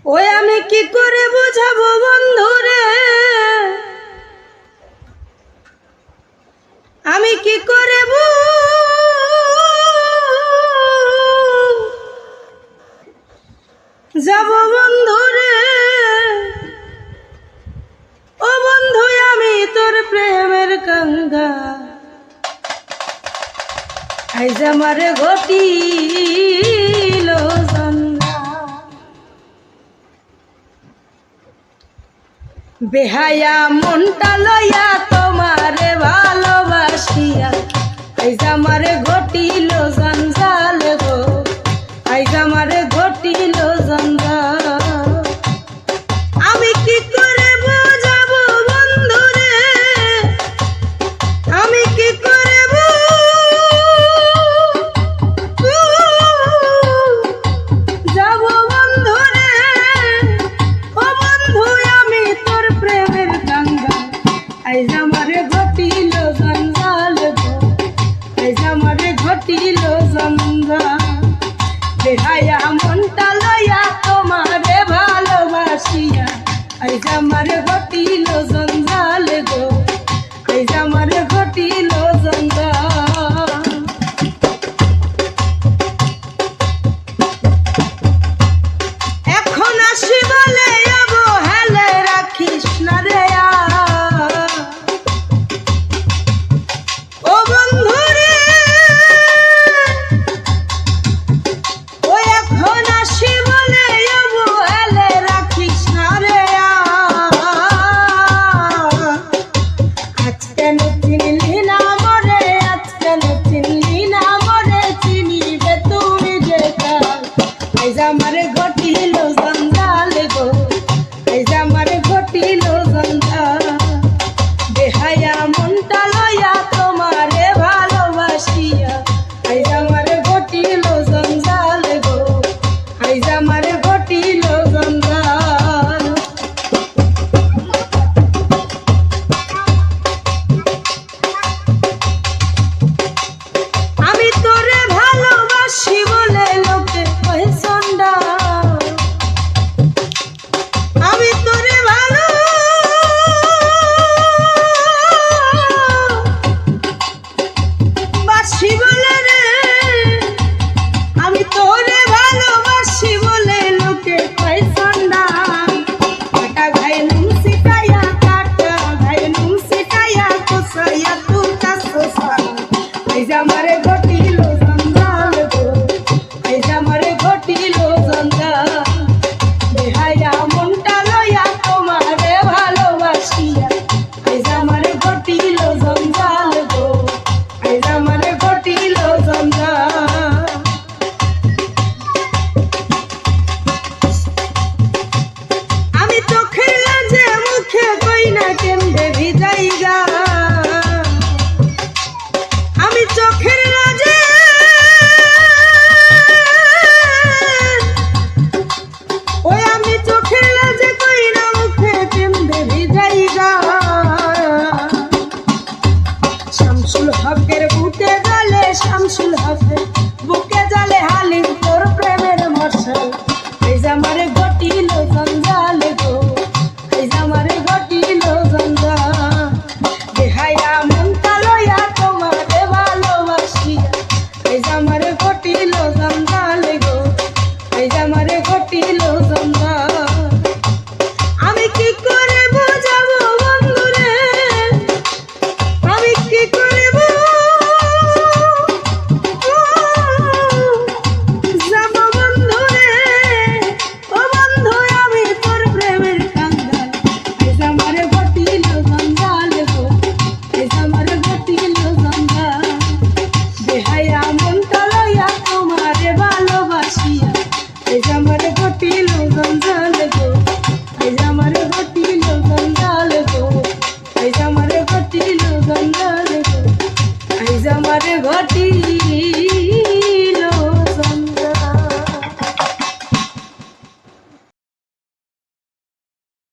ওই আমি কি করে বুঝাবো বন্ধুরে, আমি কি করে যাব বন্ধুরে। ও বন্ধু আমি তোর প্রেমের গঙ্গা, আইজ আমারে ঘটিল জঞ্জা। বেহায়া মনটা লইয়া তোমারে ভালোবাসিয়া, আইজ আমারে ঘটিল জঞ্জাল গো, আইজ আমারে ঘটিল জঞ্জাল। আমি কি করে বোঝাবো বন্ধুরে, আমি কি করে যাব বন্ধুরে। ও বন্ধু আমি তোর প্রেমের গঙ্গা, আইজ আমারে ঘটিল জঞ্জাল গো, আইজ আমারে ঘটিল জঞ্জাল। বেহায়া মনটা লইয়া তোমারে ভালোবাসিয়া, আইজ আমারে ঘটিল জঞ্জাল গো, আইজ আমারে ঘটিল জঞ্জাল। এখন আসি বলে অবহেলে রাখিস না রে ও বন্ধু রে। ও এখন আসি বলে অবহেলে রাখিস না রে। আজকে চিনলি না মরে, আজকে চিনলি না মরে, চিনিবে তুমি যে কাল। আইজ আমারে ঘটিল জঞ্জাল গো, আইজ আমারে ঘটিল জঞ্জাল। বেহায়া মনটা লইয়া তোমারে ভালোবাসিয়া, আইজ আমারে ঘটিল জঞ্জাল গো, আইজ আমারে ঘটিল জঞ্জাল। আমি তোরে ভালোবাসি বলে লোকে কয় চন্ডা, আমি তোরে ভালোবাসি বলে রে, আমি তোরে ভালোবাসি বলে লোকে কয় চন্ডা। কাটা গায়ে নুন সিটাইয়া, কাটা গায়ে নুন সিটাইয়া, কোসাইয়া তুই কাছে আইজ আমারে ঘটিল জঞ্জাল গো, আইজ আমারে ঘটিল জঞ্জাল। বেহায়া মনটা লইয়া তোমারে ভালোবাসিয়া, আইজ আমারে ঘটিল জঞ্জাল গো, আইজ আমারে ঘটিল জঞ্জাল। আমি চোখের লাজে মুখে কই না কেমনে ভিজাইগা, আমি চোখের লাজে ওই আমি চোখের লাজে কই না মুখে কেমনে ভিজাইগা। শামসুল হকের বুকে গেলে, শামসুল হক